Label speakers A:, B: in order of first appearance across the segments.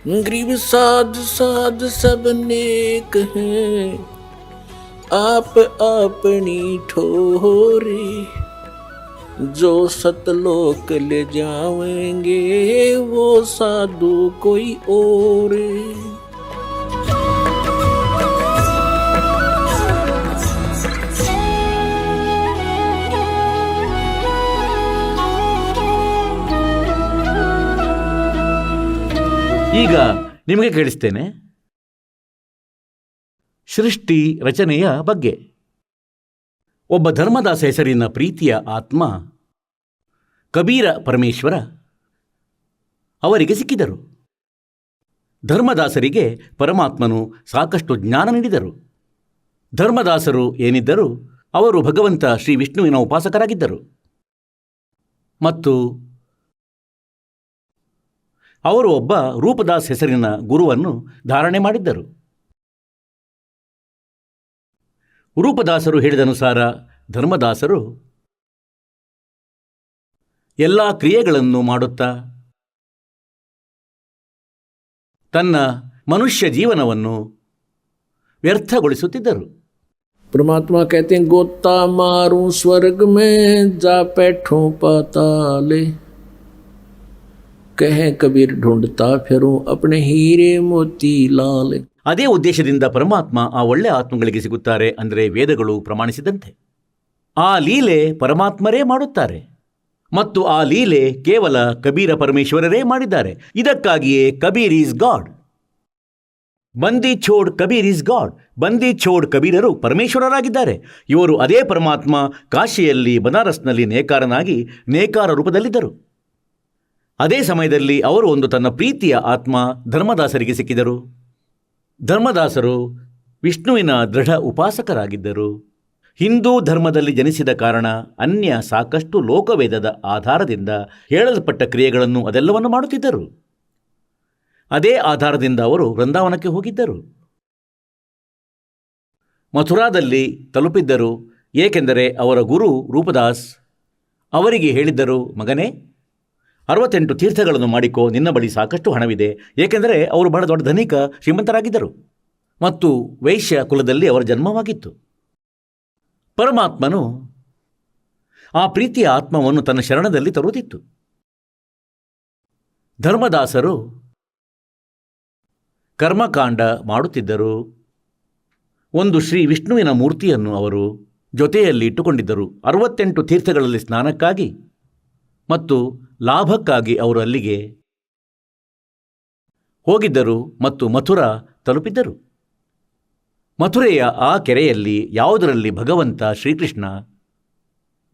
A: गरीब साध साध सब नेक हैं, आप अपनी ठोरी, जो सतलोक ले जाएंगे वो साधु कोई और।
B: ಈಗ ನಿಮಗೆ ಕೇಳಿಸ್ತೇನೆ ಸೃಷ್ಟಿ ರಚನೆಯ ಬಗ್ಗೆ. ಒಬ್ಬ ಧರ್ಮದಾಸ ಹೆಸರಿನ ಪ್ರೀತಿಯ ಆತ್ಮ ಕಬೀರ ಪರಮೇಶ್ವರ ಅವರಿಗೆ ಸಿಕ್ಕಿದರು. ಧರ್ಮದಾಸರಿಗೆ ಪರಮಾತ್ಮನು ಸಾಕಷ್ಟು ಜ್ಞಾನ ನೀಡಿದರು. ಧರ್ಮದಾಸರು ಏನಿದ್ದರೂ ಅವರು ಭಗವಂತ ಶ್ರೀ ವಿಷ್ಣುವಿನ ಉಪಾಸಕರಾಗಿದ್ದರು ಮತ್ತು ಅವರು ಒಬ್ಬ ರೂಪದಾಸ್ ಹೆಸರಿನ ಗುರುವನ್ನು ಧಾರಣೆ ಮಾಡಿದ್ದರು. ರೂಪದಾಸರು ಹೇಳಿದನುಸಾರ ಧರ್ಮದಾಸರು ಎಲ್ಲ ಕ್ರಿಯೆಗಳನ್ನು ಮಾಡುತ್ತಾ ತನ್ನ ಮನುಷ್ಯ ಜೀವನವನ್ನು ವ್ಯರ್ಥಗೊಳಿಸುತ್ತಿದ್ದರು.
A: परमात्मा कहते हैं गोता मारूं स्वर्ग में जा बैठूं पाताले, कहे कबीर ढूंढता फिरूं अपने हीरे मोती लाल.
B: ಅದೇ ಉದ್ದೇಶದಿಂದ ಪರಮಾತ್ಮ ಆ ಒಳ್ಳೆ ಆತ್ಮಗಳಿಗೆ ಸಿಗುತ್ತಾರೆ, ಅಂದರೆ ವೇದಗಳು ಪ್ರಮಾಣಿಸಿದಂತೆ. ಆ ಲೀಲೆ ಪರಮಾತ್ಮರೇ ಮಾಡುತ್ತಾರೆ ಮತ್ತು ಆ ಲೀಲೆ ಕೇವಲ ಕಬೀರ ಪರಮೇಶ್ವರರೇ ಮಾಡಿದ್ದಾರೆ. ಇದಕ್ಕಾಗಿಯೇ ಕಬೀರ್ ಈಸ್ ಗಾಡ್. ಬಂದಿ ಛೋಡ್ ಕಬೀರ್ ಈಸ್ ಗಾಡ್. ಬಂದಿ ಛೋಡ್ ಕಬೀರರು ಪರಮೇಶ್ವರರಾಗಿದ್ದಾರೆ. ಇವರು ಅದೇ ಪರಮಾತ್ಮ ಕಾಶಿಯಲ್ಲಿ ಬನಾರಸ್ನಲ್ಲಿ ನೇಕಾರನಾಗಿ ನೇಕಾರ ರೂಪದಲ್ಲಿದ್ದರು. ಅದೇ ಸಮಯದಲ್ಲಿ ಅವರು ಒಂದು ತನ್ನ ಪ್ರೀತಿಯ ಆತ್ಮ ಧರ್ಮದಾಸರಿಗೆ ಸಿಕ್ಕಿದರು. ಧರ್ಮದಾಸರು ವಿಷ್ಣುವಿನ ದೃಢ ಉಪಾಸಕರಾಗಿದ್ದರು. ಹಿಂದೂ ಧರ್ಮದಲ್ಲಿ ಜನಿಸಿದ ಕಾರಣ ಅನ್ಯ ಸಾಕಷ್ಟು ಲೋಕವೇದದ ಆಧಾರದಿಂದ ಹೇಳಲ್ಪಟ್ಟ ಕ್ರಿಯೆಗಳನ್ನು ಅದೆಲ್ಲವನ್ನು ಮಾಡುತ್ತಿದ್ದರು. ಅದೇ ಆಧಾರದಿಂದ ಅವರು ವೃಂದಾವನಕ್ಕೆ ಹೋಗಿದ್ದರು. ಮಥುರಾದಲ್ಲಿ ತಲುಪಿದ್ದರು, ಏಕೆಂದರೆ ಅವರ ಗುರು ರೂಪದಾಸ್ ಅವರಿಗೆ ಹೇಳಿದ್ದರು, ಮಗನೇ 68 ತೀರ್ಥಗಳನ್ನು ಮಾಡಿಕೋ, ನಿನ್ನ ಬಳಿ ಸಾಕಷ್ಟು ಹಣವಿದೆ. ಏಕೆಂದರೆ ಅವರು ಬಹಳ ದೊಡ್ಡ ಧನಿಕ ಶ್ರೀಮಂತರಾಗಿದ್ದರು ಮತ್ತು ವೈಶ್ಯ ಕುಲದಲ್ಲಿ ಅವರ ಜನ್ಮವಾಗಿತ್ತು. ಪರಮಾತ್ಮನು ಆ ಪ್ರೀತಿಯ ಆತ್ಮವನ್ನು ತನ್ನ ಶರಣದಲ್ಲಿ ತರುತ್ತಿತ್ತು. ಧರ್ಮದಾಸರು ಕರ್ಮಕಾಂಡ ಮಾಡುತ್ತಿದ್ದರು. ಒಂದು ಶ್ರೀ ವಿಷ್ಣುವಿನ ಮೂರ್ತಿಯನ್ನು ಅವರು ಜೊತೆಯಲ್ಲಿ ಇಟ್ಟುಕೊಂಡಿದ್ದರು. 68 ತೀರ್ಥಗಳಲ್ಲಿ ಸ್ನಾನಕ್ಕಾಗಿ ಮತ್ತು ಲಾಭಕ್ಕಾಗಿ ಅವರು ಅಲ್ಲಿಗೆ ಹೋಗಿದ್ದರು ಮತ್ತು ಮಥುರಾ ತಲುಪಿದ್ದರು. ಮಥುರೆಯ ಆ ಕೆರೆಯಲ್ಲಿ ಯಾವುದರಲ್ಲಿ ಭಗವಂತ ಶ್ರೀಕೃಷ್ಣ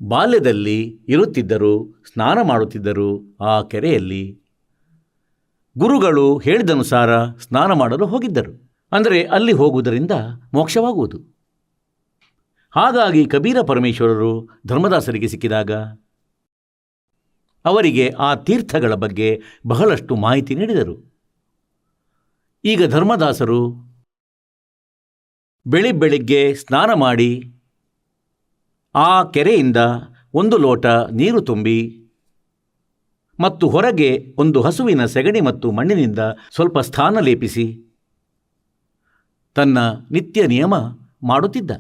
B: ಬಾಲ್ಯದಲ್ಲಿ ಇರುತ್ತಿದ್ದರು, ಸ್ನಾನ ಮಾಡುತ್ತಿದ್ದರು. ಆ ಕೆರೆಯಲ್ಲಿ ಗುರುಗಳು ಹೇಳಿದನುಸಾರ ಸ್ನಾನ ಮಾಡಲು ಹೋಗಿದ್ದರು. ಅಂದರೆ ಅಲ್ಲಿ ಹೋಗುವುದರಿಂದ ಮೋಕ್ಷವಾಗುವುದು. ಹಾಗಾಗಿ ಕಬೀರ ಪರಮೇಶ್ವರರು ಧರ್ಮದಾಸರಿಗೆ ಸಿಕ್ಕಿದಾಗ ಅವರಿಗೆ ಆ ತೀರ್ಥಗಳ ಬಗ್ಗೆ ಬಹಳಷ್ಟು ಮಾಹಿತಿ ನೀಡಿದರು. ಈಗ ಧರ್ಮದಾಸರು ಬೆಳಿಗ್ಗೆ ಸ್ನಾನ ಮಾಡಿ ಆ ಕೆರೆಯಿಂದ 1 ಲೋಟ ನೀರು ತುಂಬಿ ಮತ್ತು ಹೊರಗೆ ಒಂದು ಹಸುವಿನ ಸೆಗಣಿ ಮತ್ತು ಮಣ್ಣಿನಿಂದ ಸ್ವಲ್ಪ ಸ್ಥಾನ ಲೇಪಿಸಿ ತನ್ನ ನಿತ್ಯ ನಿಯಮ ಮಾಡುತ್ತಿದ್ದ.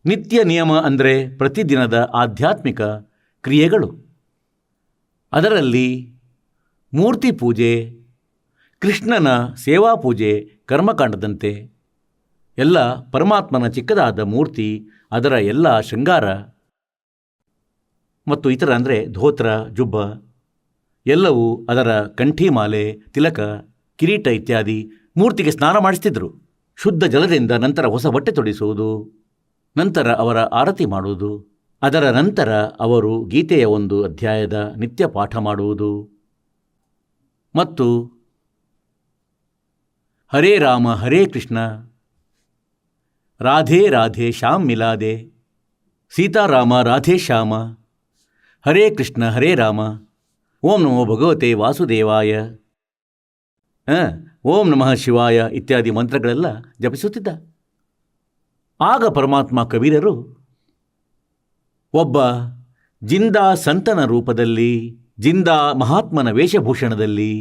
B: ನಿತ್ಯ ನಿಯಮ ಅಂದರೆ ಪ್ರತಿದಿನದ ಆಧ್ಯಾತ್ಮಿಕ ಕ್ರಿಯೆಗಳು. ಅದರಲ್ಲಿ ಮೂರ್ತಿ ಪೂಜೆ, ಕೃಷ್ಣನ ಸೇವಾ ಪೂಜೆ, ಕರ್ಮಕಾಂಡದಂತೆ ಎಲ್ಲ ಪರಮಾತ್ಮನ ಚಿಕ್ಕದಾದ ಮೂರ್ತಿ, ಅದರ ಎಲ್ಲ ಶೃಂಗಾರ ಮತ್ತು ಇತರ ಅಂದರೆ ಧೋತ್ರ, ಜುಬ್ಬ ಎಲ್ಲವೂ, ಅದರ ಕಂಠಿಮಾಲೆ, ತಿಲಕ, ಕಿರೀಟ ಇತ್ಯಾದಿ ಮೂರ್ತಿಗೆ ಸ್ನಾನ ಮಾಡಿಸ್ತಿದ್ರು. ಶುದ್ಧ ಜಲದಿಂದ ನಂತರ ಹೊಸ ಬಟ್ಟೆ ತೊಡಿಸುವುದು, ನಂತರ ಅವರ ಆರತಿ ಮಾಡುವುದು, ಅದರ ನಂತರ ಅವರು ಗೀತೆಯ ಒಂದು ಅಧ್ಯಾಯದ ನಿತ್ಯ ಪಾಠ ಮಾಡುವುದು ಮತ್ತು ಹರೇ ರಾಮ ಹರೇ ಕೃಷ್ಣ, ರಾಧೇ ರಾಧೆ ಶ್ಯಾಮ್ ಮಿಲಾದೆ, ಸೀತಾರಾಮ ರಾಧೇ ಶ್ಯಾಮ, ಹರೇ ಕೃಷ್ಣ ಹರೇ ರಾಮ, ಓಂ ನಮೋ ಭಗವತೆ ವಾಸುದೇವಾಯ, ಓಂ ನಮಃ ಶಿವಾಯ ಇತ್ಯಾದಿ ಮಂತ್ರಗಳೆಲ್ಲ ಜಪಿಸುತ್ತಿದ್ದ. ಆಗ ಪರಮಾತ್ಮ ಕಬೀರರು ಒಬ್ಬ ಜಿಂದಾ ಸಂತನ ರೂಪದಲ್ಲಿ, ಜಿಂದಾ ಮಹಾತ್ಮನ ವೇಷಭೂಷಣದಲ್ಲಿ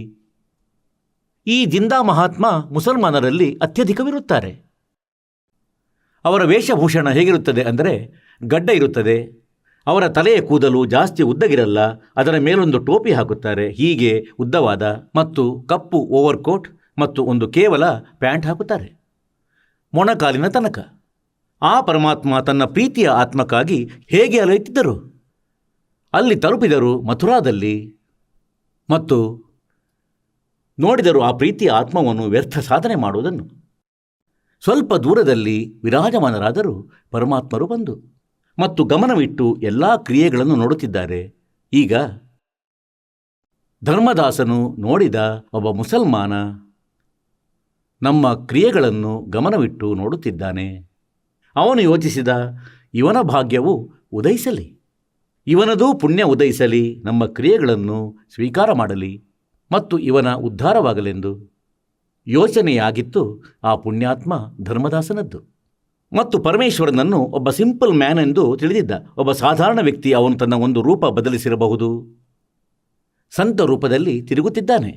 B: ಈ ಜಿಂದಾ ಮಹಾತ್ಮ ಮುಸಲ್ಮಾನರಲ್ಲಿ ಅತ್ಯಧಿಕವಿರುತ್ತಾರೆ. ಅವರ ವೇಷಭೂಷಣ ಹೇಗಿರುತ್ತದೆ ಅಂದರೆ, ಗಡ್ಡ ಇರುತ್ತದೆ, ಅವರ ತಲೆಯ ಕೂದಲು ಜಾಸ್ತಿ ಉದ್ದಗಿರಲ್ಲ, ಅದರ ಮೇಲೊಂದು ಟೋಪಿ ಹಾಕುತ್ತಾರೆ, ಹೀಗೆ ಉದ್ದವಾದ, ಮತ್ತು ಕಪ್ಪು ಓವರ್ಕೋಟ್ ಮತ್ತು ಒಂದು ಕೇವಲ ಪ್ಯಾಂಟ್ ಹಾಕುತ್ತಾರೆ, ಮೊಣಕಾಲಿನ ತನಕ. ಆ ಪರಮಾತ್ಮ ತನ್ನ ಪ್ರೀತಿಯ ಆತ್ಮಕ್ಕಾಗಿ ಹೇಗೆ ಅಲೆಯುತ್ತಿದ್ದರು. ಅಲ್ಲಿ ತಲುಪಿದರು ಮಥುರಾದಲ್ಲಿ, ಮತ್ತು ನೋಡಿದರು ಆ ಪ್ರೀತಿಯ ಆತ್ಮವನ್ನು ವ್ಯರ್ಥ ಸಾಧನೆ ಮಾಡುವುದನ್ನು. ಸ್ವಲ್ಪ ದೂರದಲ್ಲಿ ವಿರಾಜಮಾನರಾದರೂ ಪರಮಾತ್ಮರು ಬಂದು ಮತ್ತು ಗಮನವಿಟ್ಟು ಎಲ್ಲ ಕ್ರಿಯೆಗಳನ್ನು ನೋಡುತ್ತಿದ್ದಾರೆ. ಈಗ ಧರ್ಮದಾಸನು ನೋಡಿದ ಒಬ್ಬ ಮುಸಲ್ಮಾನ ನಮ್ಮ ಕ್ರಿಯೆಗಳನ್ನು ಗಮನವಿಟ್ಟು ನೋಡುತ್ತಿದ್ದಾನೆ. ಅವನು ಯೋಚಿಸಿದ, ಇವನ ಭಾಗ್ಯವು ಉದಯಿಸಲಿ, ಇವನದೂ ಪುಣ್ಯ ಉದಯಿಸಲಿ, ನಮ್ಮ ಕ್ರಿಯೆಗಳನ್ನು ಸ್ವೀಕಾರ ಮಾಡಲಿ ಮತ್ತು ಇವನ ಉದ್ಧಾರವಾಗಲೆಂದು ಯೋಚನೆಯಾಗಿತ್ತು ಆ ಪುಣ್ಯಾತ್ಮ ಧರ್ಮದಾಸನದ್ದು. ಮತ್ತು ಪರಮೇಶ್ವರನನ್ನು ಒಬ್ಬ ಸಿಂಪಲ್ ಮ್ಯಾನ್ ಎಂದು ತಿಳಿದಿದ್ದ, ಒಬ್ಬ ಸಾಧಾರಣ ವ್ಯಕ್ತಿ. ಅವನು ತನ್ನ ಒಂದು ರೂಪ ಬದಲಿಸಿರಬಹುದು, ಸಂತ ರೂಪದಲ್ಲಿ ತಿರುಗುತ್ತಿದ್ದಾನೆ.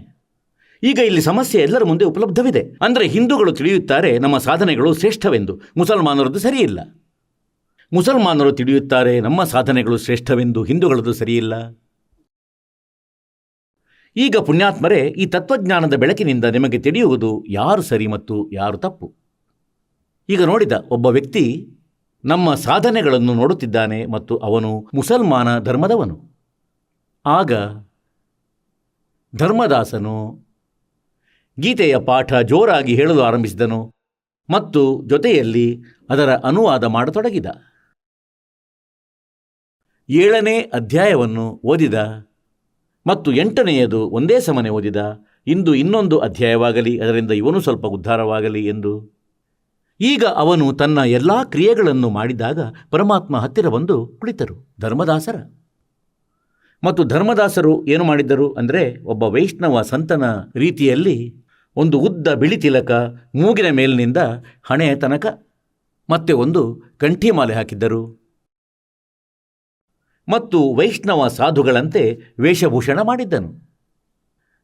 B: ಈಗ ಇಲ್ಲಿ ಸಮಸ್ಯೆ ಎಲ್ಲರ ಮುಂದೆ ಉಪಲಬ್ಧವಿದೆ. ಅಂದರೆ ಹಿಂದೂಗಳು ತಿಳಿಯುತ್ತಾರೆ ನಮ್ಮ ಸಾಧನೆಗಳು ಶ್ರೇಷ್ಠವೆಂದು, ಮುಸಲ್ಮಾನರದ್ದು ಸರಿಯಿಲ್ಲ. ಮುಸಲ್ಮಾನರು ತಿಳಿಯುತ್ತಾರೆ ನಮ್ಮ ಸಾಧನೆಗಳು ಶ್ರೇಷ್ಠವೆಂದು, ಹಿಂದೂಗಳದ್ದು ಸರಿಯಿಲ್ಲ. ಈಗ ಪುಣ್ಯಾತ್ಮರೇ, ಈ ತತ್ವಜ್ಞಾನದ ಬೆಳಕಿನಿಂದ ನಿಮಗೆ ತಿಳಿಯುವುದು ಯಾರು ಸರಿ ಮತ್ತು ಯಾರು ತಪ್ಪು. ಈಗ ನೋಡಿದ ಒಬ್ಬ ವ್ಯಕ್ತಿ ನಮ್ಮ ಸಾಧನೆಗಳನ್ನು ನೋಡುತ್ತಿದ್ದಾನೆ ಮತ್ತು ಅವನು ಮುಸಲ್ಮಾನ ಧರ್ಮದವನು. ಆಗ ಧರ್ಮದಾಸನು ಗೀತೆಯ ಪಾಠ ಜೋರಾಗಿ ಹೇಳಲು ಆರಂಭಿಸಿದನು ಮತ್ತು ಜೊತೆಯಲ್ಲಿ ಅದರ ಅನುವಾದ ಮಾಡತೊಡಗಿದ. 7ನೇ ಅಧ್ಯಾಯವನ್ನು ಓದಿದ ಮತ್ತು 8ನೇಯದು ಒಂದೇ ಸಮನೆ ಓದಿದ. ಇಂದು ಇನ್ನೊಂದು ಅಧ್ಯಾಯವಾಗಲಿ, ಅದರಿಂದ ಇವನು ಸ್ವಲ್ಪ ಉದ್ಧಾರವಾಗಲಿ ಎಂದು. ಈಗ ಅವನು ತನ್ನ ಎಲ್ಲ ಕ್ರಿಯೆಗಳನ್ನು ಮಾಡಿದಾಗ ಪರಮಾತ್ಮ ಹತ್ತಿರ ಬಂದು ಕುಳಿತರು ಧರ್ಮದಾಸರ. ಮತ್ತು ಧರ್ಮದಾಸರು ಏನು ಮಾಡಿದ್ದರು ಅಂದರೆ, ಒಬ್ಬ ವೈಷ್ಣವ ಸಂತನ ರೀತಿಯಲ್ಲಿ ಒಂದು ಉದ್ದ ಬಿಳಿ ತಿಲಕ, ಮೂಗಿನ ಮೇಲಿನಿಂದ ಹಣೆಯ ತನಕ, ಮತ್ತೆ ಒಂದು ಕಂಠಿಮಾಲೆ ಹಾಕಿದ್ದರು ಮತ್ತು ವೈಷ್ಣವ ಸಾಧುಗಳಂತೆ ವೇಷಭೂಷಣ ಮಾಡಿದ್ದನು.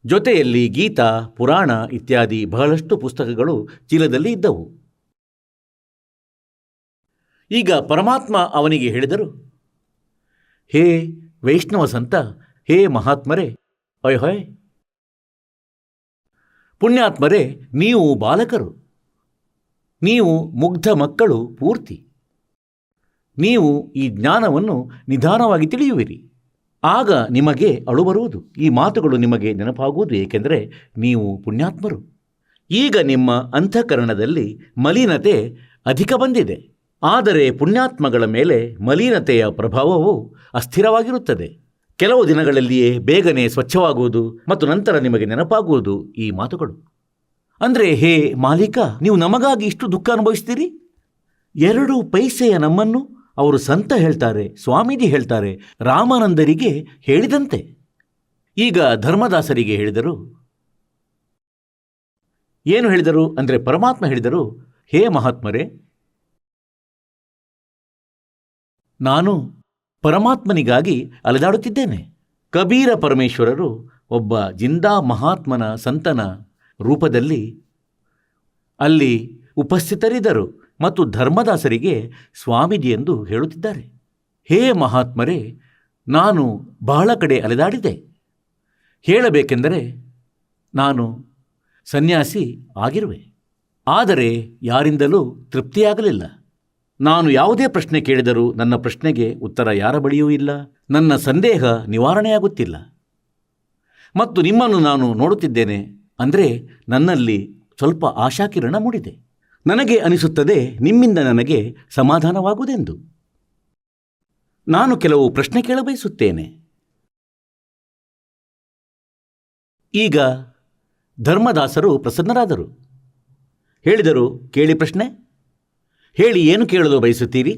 B: ಜೊತೆಯಲ್ಲಿ ಗೀತಾ, ಪುರಾಣ ಇತ್ಯಾದಿ ಬಹಳಷ್ಟು ಪುಸ್ತಕಗಳು ಚೀಲದಲ್ಲಿ ಇದ್ದವು. ಈಗ ಪರಮಾತ್ಮ ಅವನಿಗೆ ಹೇಳಿದರು, ಹೇ ವೈಷ್ಣವ ಸಂತ, ಹೇ ಮಹಾತ್ಮರೇ, ಹೊಯ್ ಪುಣ್ಯಾತ್ಮರೇ, ನೀವು ಬಾಲಕರು, ನೀವು ಮುಗ್ಧ ಮಕ್ಕಳು ಪೂರ್ತಿ. ನೀವು ಈ ಜ್ಞಾನವನ್ನು ನಿಧಾನವಾಗಿ ತಿಳಿಯುವಿರಿ. ಆಗ ನಿಮಗೆ ಅಳು ಬರುವುದು, ಈ ಮಾತುಗಳು ನಿಮಗೆ ನೆನಪಾಗುವುದು, ಏಕೆಂದರೆ ನೀವು ಪುಣ್ಯಾತ್ಮರು. ಈಗ ನಿಮ್ಮ ಅಂತಃಕರಣದಲ್ಲಿ ಮಲಿನತೆ ಅಧಿಕ ಬಂದಿದೆ. ಆದರೆ ಪುಣ್ಯಾತ್ಮಗಳ ಮೇಲೆ ಮಲಿನತೆಯ ಪ್ರಭಾವವು ಅಸ್ಥಿರವಾಗಿರುತ್ತದೆ. ಕೆಲವು ದಿನಗಳಲ್ಲಿಯೇ ಬೇಗನೆ ಸ್ವಚ್ಛವಾಗುವುದು ಮತ್ತು ನಂತರ ನಿಮಗೆ ನೆನಪಾಗುವುದು ಈ ಮಾತುಗಳು. ಅಂದರೆ, ಹೇ ಮಾಲೀಕ, ನೀವು ನಮಗಾಗಿ ಇಷ್ಟು ದುಃಖ ಅನುಭವಿಸ್ತೀರಿ? 2 ಪೈಸೆಯ ನಮ್ಮನ್ನು ಅವರು ಸಂತ ಹೇಳ್ತಾರೆ, ಸ್ವಾಮೀಜಿ ಹೇಳ್ತಾರೆ, ರಾಮಾನಂದರಿಗೆ ಹೇಳಿದಂತೆ. ಈಗ ಧರ್ಮದಾಸರಿಗೆ ಹೇಳಿದರು. ಏನು ಹೇಳಿದರು ಅಂದರೆ, ಪರಮಾತ್ಮ ಹೇಳಿದರು, ಹೇ ಮಹಾತ್ಮರೇ, ನಾನು ಪರಮಾತ್ಮನಿಗಾಗಿ ಅಲೆದಾಡುತ್ತಿದ್ದೇನೆ. ಕಬೀರ ಪರಮೇಶ್ವರರು ಒಬ್ಬ ಜಿಂದಾ ಮಹಾತ್ಮನ ಸಂತನ ರೂಪದಲ್ಲಿ ಅಲ್ಲಿ ಉಪಸ್ಥಿತರಿದ್ದರು ಮತ್ತು ಧರ್ಮದಾಸರಿಗೆ ಸ್ವಾಮೀಜಿ ಎಂದು ಹೇಳುತ್ತಿದ್ದಾರೆ. ಹೇ ಮಹಾತ್ಮರೇ, ನಾನು ಬಹಳ ಕಡೆ ಅಲೆದಾಡಿದೆ. ಹೇಳಬೇಕೆಂದರೆ ನಾನು ಸನ್ಯಾಸಿ ಆಗಿರುವೆ, ಆದರೆ ಯಾರಿಂದಲೂ ತೃಪ್ತಿಯಾಗಲಿಲ್ಲ. ನಾನು ಯಾವುದೇ ಪ್ರಶ್ನೆ ಕೇಳಿದರೂ ನನ್ನ ಪ್ರಶ್ನೆಗೆ ಉತ್ತರ ಯಾರ ಬಳಿಯೂ ಇಲ್ಲ. ನನ್ನ ಸಂದೇಹ ನಿವಾರಣೆಯಾಗುತ್ತಿಲ್ಲ. ಮತ್ತು ನಿಮ್ಮನ್ನು ನಾನು ನೋಡುತ್ತಿದ್ದೇನೆ ಅಂದರೆ ನನ್ನಲ್ಲಿ ಸ್ವಲ್ಪ ಆಶಾಕಿರಣ ಮೂಡಿದೆ. ನನಗೆ ಅನಿಸುತ್ತದೆ ನಿಮ್ಮಿಂದ ನನಗೆ ಸಮಾಧಾನವಾಗುವುದೆಂದು. ನಾನು ಕೆಲವು ಪ್ರಶ್ನೆ ಕೇಳಬಯಸುತ್ತೇನೆ. ಈಗ ಧರ್ಮದಾಸರು ಪ್ರಸನ್ನರಾದರು. ಹೇಳಿದರು, ಕೇಳಿ ಪ್ರಶ್ನೆ, ಹೇಳಿ, ಏನು ಕೇಳಲು ಬಯಸುತ್ತೀರಿ?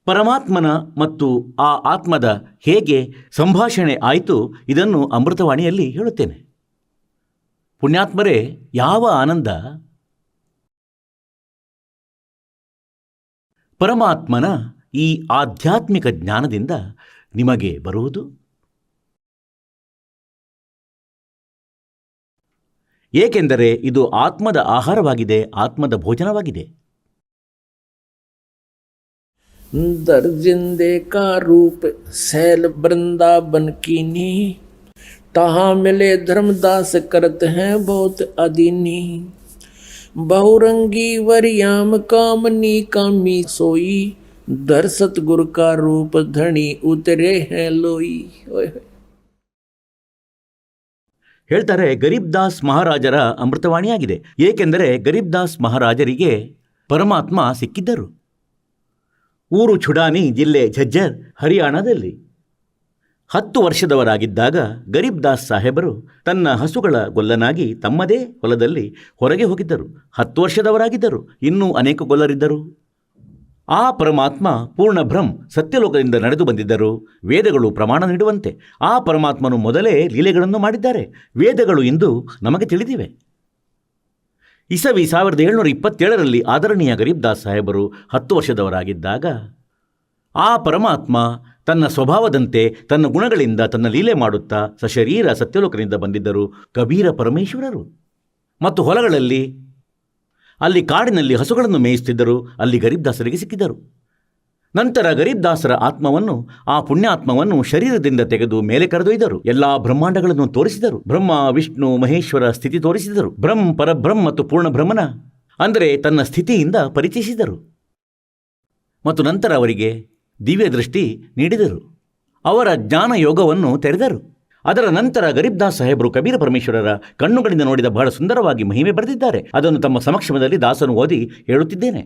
B: ಪರಮಾತ್ಮನ ಮತ್ತು ಆ ಆತ್ಮದ ಹೇಗೆ ಸಂಭಾಷಣೆ ಆಯಿತು, ಇದನ್ನು ಅಮೃತವಾಣಿಯಲ್ಲಿ ಹೇಳುತ್ತೇನೆ. ಪುಣ್ಯಾತ್ಮರೇ, ಯಾವ ಆನಂದ ಪರಮಾತ್ಮನ ಈ ಆಧ್ಯಾತ್ಮಿಕ ಜ್ಞಾನದಿಂದ ನಿಮಗೆ ಬರುವುದು. ಏಕೆಂದರೆ ಇದು ಆತ್ಮದ ಆಹಾರವಾಗಿದೆ, ಆತ್ಮದ ಭೋಜನವಾಗಿದೆ.
A: दर्जिंदे का रूप सैल वृंदावन कीनी, तहाँ मिले धर्मदास करत हैं बहुत अदीनी. बहुरंगी वरियाम कामनी कामी सोई, धर सतगुरु का रूप धनी उतरे हैं लोई.
B: ಹೇಳ್ತಾರೆ, ಗರೀಬ್ ದಾಸ್ ಮಹಾರಾಜರ ಅಮೃತವಾಣಿಯಾಗಿದೆ. ಏಕೆಂದರೆ ಗರೀಬ್ ದಾಸ್ ಮಹಾರಾಜರಿಗೆ ಪರಮಾತ್ಮ ಸಿಕ್ಕಿದ್ದರು. ಊರು ಚುಡಾನಿ, ಜಿಲ್ಲೆ ಝಜ್ಜರ್, ಹರಿಯಾಣದಲ್ಲಿ. 10 ವರ್ಷದವರಾಗಿದ್ದಾಗ ಗರೀಬ್ ದಾಸ್ ಸಾಹೇಬರು ತನ್ನ ಹಸುಗಳ ಗೊಲ್ಲನಾಗಿ ತಮ್ಮದೇ ಹೊಲದಲ್ಲಿ ಹೊರಗೆ ಹೋಗಿದ್ದರು. 10 ವರ್ಷದವರಾಗಿದ್ದರು. ಇನ್ನೂ ಅನೇಕ ಗೊಲ್ಲರಿದ್ದರು. ಆ ಪರಮಾತ್ಮ ಪೂರ್ಣ ಬ್ರಹ್ಮ ಸತ್ಯಲೋಕದಿಂದ ನಡೆದು ಬಂದಿದ್ದರು. ವೇದಗಳು ಪ್ರಮಾಣ ನೀಡುವಂತೆ ಆ ಪರಮಾತ್ಮನು ಮೊದಲೇ ಲೀಲೆಗಳನ್ನು ಮಾಡಿದ್ದಾರೆ. ವೇದಗಳು ಇಂದು ನಮಗೆ ತಿಳಿದಿವೆ. ಇಸವಿ 1727ರಲ್ಲಿ ಆದರಣೀಯ ಗರೀಬ್ ದಾಸ್ ಸಾಹೇಬರು 10 ವರ್ಷದವರಾಗಿದ್ದಾಗ ಆ ಪರಮಾತ್ಮ ತನ್ನ ಸ್ವಭಾವದಂತೆ ತನ್ನ ಗುಣಗಳಿಂದ ತನ್ನ ಲೀಲೆ ಮಾಡುತ್ತಾ ಸಶರೀರ ಸತ್ಯಲೋಕದಿಂದ ಬಂದಿದ್ದರು ಕಬೀರ ಪರಮೇಶ್ವರರು. ಮತ್ತು ಹೊಲಗಳಲ್ಲಿ, ಅಲ್ಲಿ ಕಾಡಿನಲ್ಲಿ ಹಸುಗಳನ್ನು ಮೇಯಿಸುತ್ತಿದ್ದರು. ಅಲ್ಲಿ ಗರೀಬ್ ದಾಸರಿಗೆ ಸಿಕ್ಕಿದರು. ನಂತರ ಗರೀಬ್ ದಾಸರ ಆತ್ಮವನ್ನು, ಆ ಪುಣ್ಯಾತ್ಮವನ್ನು ಶರೀರದಿಂದ ತೆಗೆದು ಮೇಲೆ ಕರೆದೊಯ್ದರು. ಎಲ್ಲಾ ಬ್ರಹ್ಮಾಂಡಗಳನ್ನು ತೋರಿಸಿದರು. ಬ್ರಹ್ಮ, ವಿಷ್ಣು, ಮಹೇಶ್ವರ ಸ್ಥಿತಿ ತೋರಿಸಿದರು. ಪರಬ್ರಹ್ಮ ಮತ್ತು ಪೂರ್ಣ ಬ್ರಹ್ಮನ ಅಂದರೆ ತನ್ನ ಸ್ಥಿತಿಯಿಂದ ಪರಿಚಯಿಸಿದರು. ಮತ್ತು ನಂತರ ಅವರಿಗೆ ದಿವ್ಯ ದೃಷ್ಟಿ ನೀಡಿದರು. ಅವರ ಜ್ಞಾನ ಯೋಗವನ್ನು ತೆರೆದರು. ಅದರ ನಂತರ ಗರೀಬ್ ದಾಸ್ ಸಾಹೇಬರು ಕಬೀರ ಪರಮೇಶ್ವರರ ಕಣ್ಣುಗಳಿಂದ ನೋಡಿದ ಬಹಳ ಸುಂದರವಾಗಿ ಮಹಿಮೆ ಬರೆದಿದ್ದಾರೆ. ಅದನ್ನು ತಮ್ಮ ಸಮಕ್ಷಮದಲ್ಲಿ ದಾಸನು ಓದಿ ಹೇಳುತ್ತಿದ್ದೇನೆ.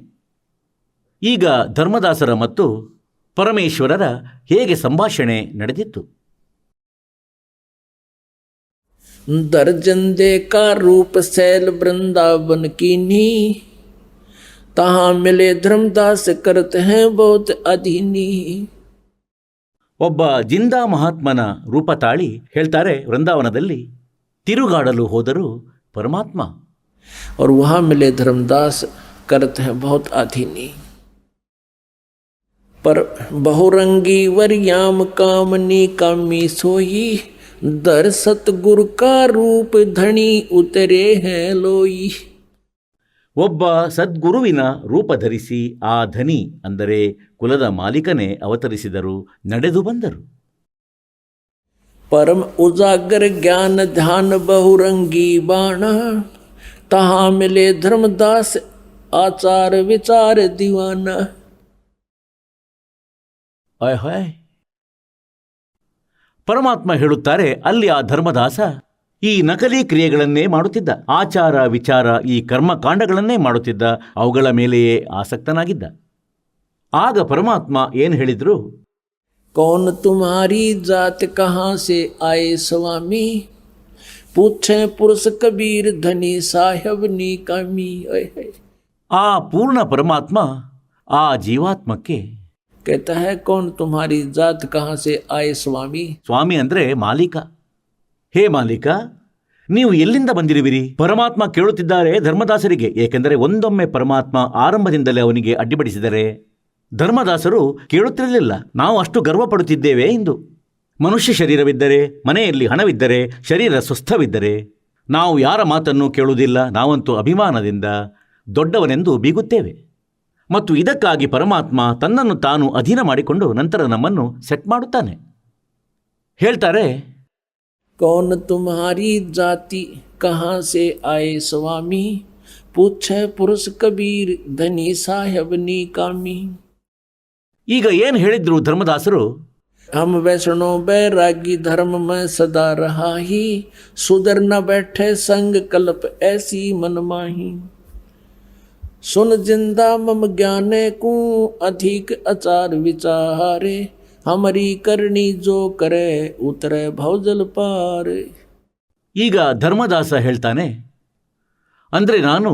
B: ಈಗ ಧರ್ಮದಾಸರ ಮತ್ತು ಪರಮೇಶ್ವರರ ಹೇಗೆ ಸಂಭಾಷಣೆ ನಡೆದಿತ್ತು.
A: दर्जंदे का रूप सैल वृंदावन कीनी, तहाँ मिले धर्मदास करते हैं बहुत अधीनी.
B: ಒಬ್ಬ ಜಿಂದಾ ಮಹಾತ್ಮನ ರೂಪ ತಾಳಿ ಹೇಳ್ತಾರೆ, ವೃಂದಾವನದಲ್ಲಿ ತಿರುಗಾಡಲು ಹೋದರು ಪರಮಾತ್ಮ.
A: और वहाँ मिले धर्मदास करते हैं बहुत अधीनी. पर बहुरंगी वरियाम कामनी कामी सोई, दर सतगुरु का रूप धनी उतरे हैं लोई.
B: ಒಬ್ಬ ಸದ್ಗುರುವಿನ ರೂಪ ಧರಿಸಿ ಆ ಧನಿ ಅಂದರೆ ಕುಲದ ಮಾಲೀಕನೇ ಅವತರಿಸಿದರು, ನಡೆದು ಬಂದರು.
A: परम उजागर ज्ञान ध्यान बहुरंगी बाणा, तहाँ मिले धर्मदास आचार विचार दीवाना.
B: ಹಾಯ್ ಪರಮಾತ್ಮ ಹೇಳುತ್ತಾರೆ, ಅಲ್ಲಿ ಆ ಧರ್ಮದಾಸ ಈ ನಕಲಿ ಕ್ರಿಯೆಗಳನ್ನೇ ಮಾಡುತ್ತಿದ್ದ. ಆಚಾರ ವಿಚಾರ ಈ ಕರ್ಮಕಾಂಡಗಳನ್ನೇ ಮಾಡುತ್ತಿದ್ದ. ಅವುಗಳ ಮೇಲೆಯೇ ಆಸಕ್ತನಾಗಿದ್ದ. ಆಗ ಪರಮಾತ್ಮ ಏನು ಹೇಳಿದ್ರು,
A: कौन तुम्हारी जात कहाँ से आए स्वामी, पूछे पुरुष कबीर धनी साहेब नी कामी.
B: ಆ ಪೂರ್ಣ ಪರಮಾತ್ಮ ಆ ಜೀವಾತ್ಮಕ್ಕೆ
A: कहता है, कौन तुम्हारी जात कहाँ से आए स्वामी.
B: ಸ್ವಾಮಿ ಅಂದರೆ ಮಾಲೀಕ. ಹೇ ಮಾಲೀಕ, ನೀವು ಎಲ್ಲಿಂದ ಬಂದಿರುವಿರಿ? ಪರಮಾತ್ಮ ಕೇಳುತ್ತಿದ್ದಾರೆ ಧರ್ಮದಾಸರಿಗೆ. ಏಕೆಂದರೆ ಒಂದೊಮ್ಮೆ ಪರಮಾತ್ಮ ಆರಂಭದಿಂದಲೇ ಅವನಿಗೆ ಅಡ್ಡಿಪಡಿಸಿದರೆ ಧರ್ಮದಾಸರು ಕೇಳುತ್ತಿರಲಿಲ್ಲ. ನಾವು ಅಷ್ಟು ಗರ್ವಪಡುತ್ತಿದ್ದೇವೆ ಎಂದು. ಮನುಷ್ಯ ಶರೀರವಿದ್ದರೆ, ಮನೆಯಲ್ಲಿ ಹಣವಿದ್ದರೆ, ಶರೀರ ಸ್ವಸ್ಥವಿದ್ದರೆ ನಾವು ಯಾರ ಮಾತನ್ನು ಕೇಳುವುದಿಲ್ಲ. ನಾವಂತೂ ಅಭಿಮಾನದಿಂದ ದೊಡ್ಡವನೆಂದು ಬೀಗುತ್ತೇವೆ. ಮತ್ತು ಇದಕ್ಕಾಗಿ ಪರಮಾತ್ಮ ತನ್ನನ್ನು ತಾನು ಅಧೀನ ಮಾಡಿಕೊಂಡು ನಂತರ ನಮ್ಮನ್ನು ಸೆಟ್ ಮಾಡುತ್ತಾನೆ. ಹೇಳ್ತಾರೆ,
A: कौन तुम्हारी जाति कहाँ से आए स्वामी, पूछे पुरुष कबीर धनी साहेब नी कामी.
B: ಈಗ ಏನು ಹೇಳಿದ್ರು ಧರ್ಮದಾಸರು?
A: हम वैष्णो बैरागी धर्म में सदा रहा ही, सुधर न बैठे संग कल्प ऐसी मन माही. सुन जिंदा मम ज्ञाने को अधिक आचार विचारे, हमारी करनी जो करे उतरे भवजल पार.
B: ಈಗ ಧರ್ಮದಾಸ ಹೇಳ್ತಾನೆ, ಅಂದರೆ ನಾನು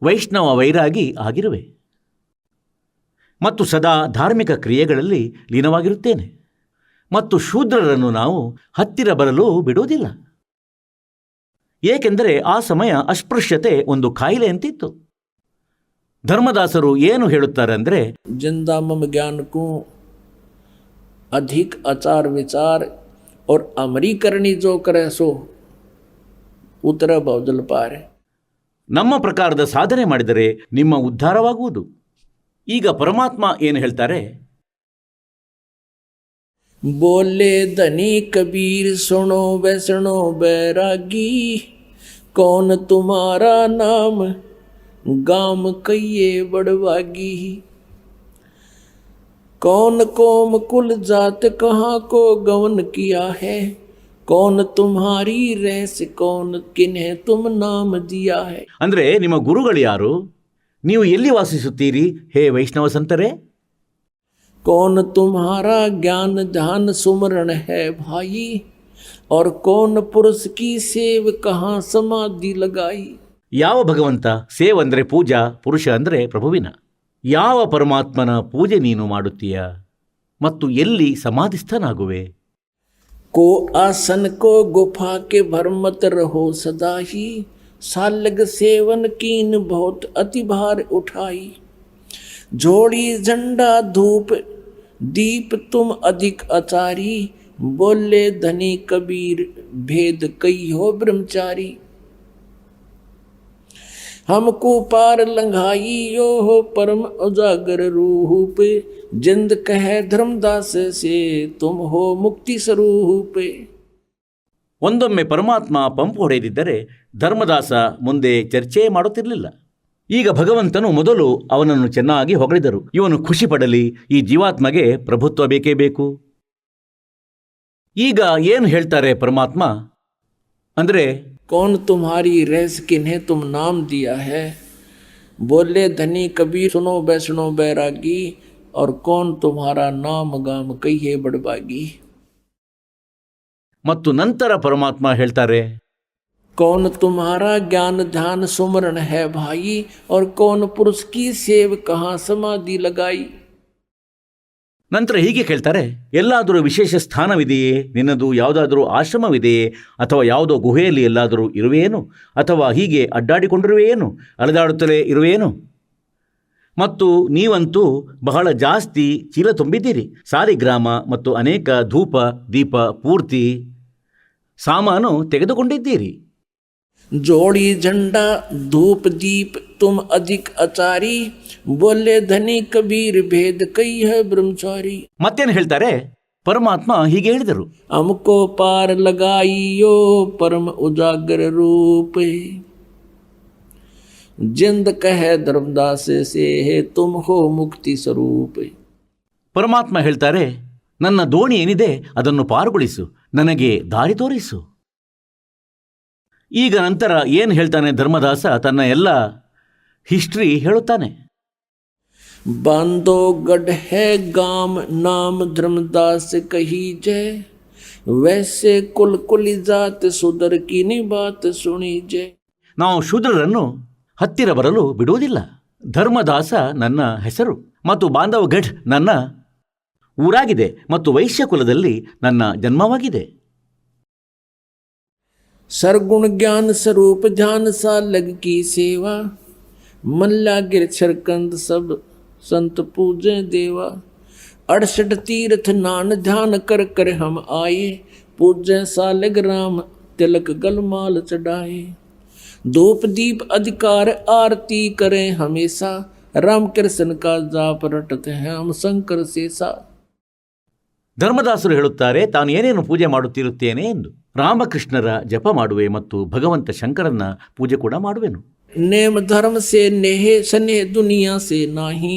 B: ವೈಷ್ಣವ ವೈರಾಗಿ ಆಗಿರುವೆ ಮತ್ತು ಸದಾ ಧಾರ್ಮಿಕ ಕ್ರಿಯೆಗಳಲ್ಲಿ ಲೀನವಾಗಿರುತ್ತೇನೆ. ಮತ್ತು ಶೂದ್ರರನ್ನು ನಾವು ಹತ್ತಿರ ಬರಲು ಬಿಡುವುದಿಲ್ಲ. ಏಕೆಂದರೆ ಆ ಸಮಯ ಅಸ್ಪೃಶ್ಯತೆ ಒಂದು ಕಾಯಿಲೆ ಅಂತಿತ್ತು. ಧರ್ಮದಾಸರು ಏನು ಹೇಳುತ್ತಾರೆ ಅಂದರೆ,
A: जिंदा मम ज्ञान को अधिक आचार विचार और अमरी करनी जो करे सो उतर बहुजल पार।
B: ನಮ್ಮ ಪ್ರಕಾರದ ಸಾಧನೆ ಮಾಡಿದರೆ ನಿಮ್ಮ ಉದ್ಧಾರವಾಗುವುದು. ಈಗ ಪರಮಾತ್ಮ ಏನು ಹೇಳ್ತಾರೆ?
A: बोले धनी कबीर सुनो वैष्णो बैरागी, कौन तुम्हारा नाम गाम कहिए बड़वागी। कौन कोम कुल जात कहाँ को गवन किया है, कौन तुम्हारी रहस कौन किन्हें तुम नाम दिया है।
B: ಅಂದರೆ ನಿಮ್ಮ ಗುರುಗಳು ಯಾರು? ನೀವು ಎಲ್ಲಿ ವಾಸಿಸುತ್ತೀರಿ ಹೇ ವೈಷ್ಣವ ಸಂತರೇ?
A: कौन तुम्हारा ज्ञान ध्यान सुमरण है भाई, और कौन पुरुष की सेव कहाँ समाधि लगाई।
B: ಯಾವ ಭಗವಂತ? ಸೇವ್ ಅಂದರೆ ಪೂಜಾ, ಪುರುಷ ಅಂದರೆ ಪ್ರಭುವಿನ. ಯಾವ ಪರಮಾತ್ಮನ ಪೂಜೆ ನೀನು ಮಾಡುತ್ತೀಯ ಮತ್ತು ಎಲ್ಲಿ ಸಮಾಧಿಸ್ಥನಾಗುವೆ?
A: को आसन को गुफा के भरमत रहो सदा ही, सालग सेवन कीन बहुत अति भार उठाई। जोड़ी झंडा धूप दीप तुम अधिक अचारी, बोले धनी कबीर भेद कई हो ब्रह्मचारी। हमको पार लंघाई यो हो परम उजागर रूप, जिंद कह धर्मदास से तुम हो मुक्ति स्वरूप।
B: ಒಂದೊಮ್ಮೆ ಪರಮಾತ್ಮ ಪಂಪ್ ಹೊಡೆದಿದ್ದರೆ ಧರ್ಮದಾಸ ಮುಂದೆ ಚರ್ಚೆ ಮಾಡುತ್ತಿರಲಿಲ್ಲ. ಈಗ ಭಗವಂತನು ಮೊದಲು ಅವನನ್ನು ಚೆನ್ನಾಗಿ ಹೊಗಳಿದರು. ಇವನು ಖುಷಿ ಪಡಲಿ, ಈ ಜೀವಾತ್ಮಗೆ ಪ್ರಭುತ್ವ ಬೇಕೇ ಬೇಕು. ಈಗ ಏನು ಹೇಳ್ತಾರೆ ಪರಮಾತ್ಮ ಅಂದರೆ,
A: कौन तुम्हारी रहस किन्हें तुम नाम दिया है, बोले धनी कबीर सुनो वैष्णो बैरागी, और कौन तुम्हारा नाम गाम कहिए बड़बागी।
B: ಮತ್ತು ನಂತರ ಪರಮಾತ್ಮ ಹೇಳ್ತಾರೆ,
A: कौन तुम्हारा ज्ञान ध्यान सुमरण है भाई, और कौन पुरुष की सेव कहाँ समाधि लगाई।
B: ನಂತರ ಹೀಗೆ ಕೇಳ್ತಾರೆ, ಎಲ್ಲಾದರೂ ವಿಶೇಷ ಸ್ಥಾನವಿದೆಯೇ? ನಿನ್ನದು ಯಾವುದಾದರೂ ಆಶ್ರಮವಿದೆಯೇ? ಅಥವಾ ಯಾವುದೋ ಗುಹೆಯಲ್ಲಿ ಎಲ್ಲಾದರೂ ಇರುವೆಯೇನು? ಅಥವಾ ಹೀಗೆ ಅಡ್ಡಾಡಿಕೊಂಡಿರುವೆಯೇನು? ಅಲೆದಾಡುತ್ತಲೇ ಇರುವೆಯೇನು? ಮತ್ತು ನೀವಂತೂ ಬಹಳ ಜಾಸ್ತಿ ಚೀಲ ತುಂಬಿದ್ದೀರಿ. ಸಾಲಿಗ್ರಾಮ ಮತ್ತು ಅನೇಕ ಧೂಪ ದೀಪ ಪೂರ್ತಿ ಸಾಮಾನು ತೆಗೆದುಕೊಂಡಿದ್ದೀರಿ.
A: जोड़ी झंडा धूप दीप तुम अधिक अचारी, बोले धनी कबीर भेद कई है ब्रह्मचारी।
B: ಮತ್ತೇನು ಹೇಳ್ತಾರೆ? ಪರಮಾತ್ಮ ಹೀಗೆ ಹೇಳಿದರು,
A: हमको पार लगाइयो परम उजागर रूप, जिंद कह धर्मदास से तुम हो मुक्ति स्वरूप।
B: ಪರಮಾತ್ಮ ಹೇಳ್ತಾರೆ, ನನ್ನ ದೋಣಿ ಏನಿದೆ ಅದನ್ನು ಪಾರುಗೊಳಿಸು, ನನಗೆ ದಾರಿ ತೋರಿಸು. ಈಗ ನಂತರ ಏನು ಹೇಳ್ತಾನೆ ಧರ್ಮದಾಸ? ತನ್ನ ಎಲ್ಲ ಹಿಸ್ಟ್ರಿ ಹೇಳುತ್ತಾನೆ.
A: बांधोगढ़ है गाम नाम धर्मदास कही जय, वैसे कुल कुली जात सुधर की नी बात सुनी जय।
B: ನಾವು ಶೂದ್ರರನ್ನು ಹತ್ತಿರ ಬರಲು ಬಿಡುವುದಿಲ್ಲ. ಧರ್ಮದಾಸ ನನ್ನ ಹೆಸರು ಮತ್ತು ಬಾಂಧವಗಢ್ ನನ್ನ ಊರಾಗಿದೆ ಮತ್ತು ವೈಶ್ಯಕುಲದಲ್ಲಿ ನನ್ನ ಜನ್ಮವಾಗಿದೆ.
A: सरगुण ज्ञान स्वरूप ध्यान सा लग की सेवा, मल्ला गिर छरकंद सब संत पूजे देवा। 68 तीर्थ नान ध्यान कर कर हम आए, पूजे सालग राम तिलक गलमाल चढ़ाए। धूप दीप अधिकार आरती करें हमेशा, राम कृष्ण का जाप रटते हैं हम शंकर शेषा।
B: ಧರ್ಮದಾಸರು ಹೇಳುತ್ತಾರೆ, ತಾನು ಏನೇನು ಪೂಜೆ ಮಾಡುತ್ತಿರುತ್ತೇನೆ ಎಂದು. ರಾಮಕೃಷ್ಣರ ಜಪ ಮಾಡುವೆ ಮತ್ತು ಭಗವಂತ ಶಂಕರನ ಪೂಜೆ ಕೂಡ ಮಾಡುವೆನು.
A: नेम धर्म से नेह स्नेह दुनिया से नाही,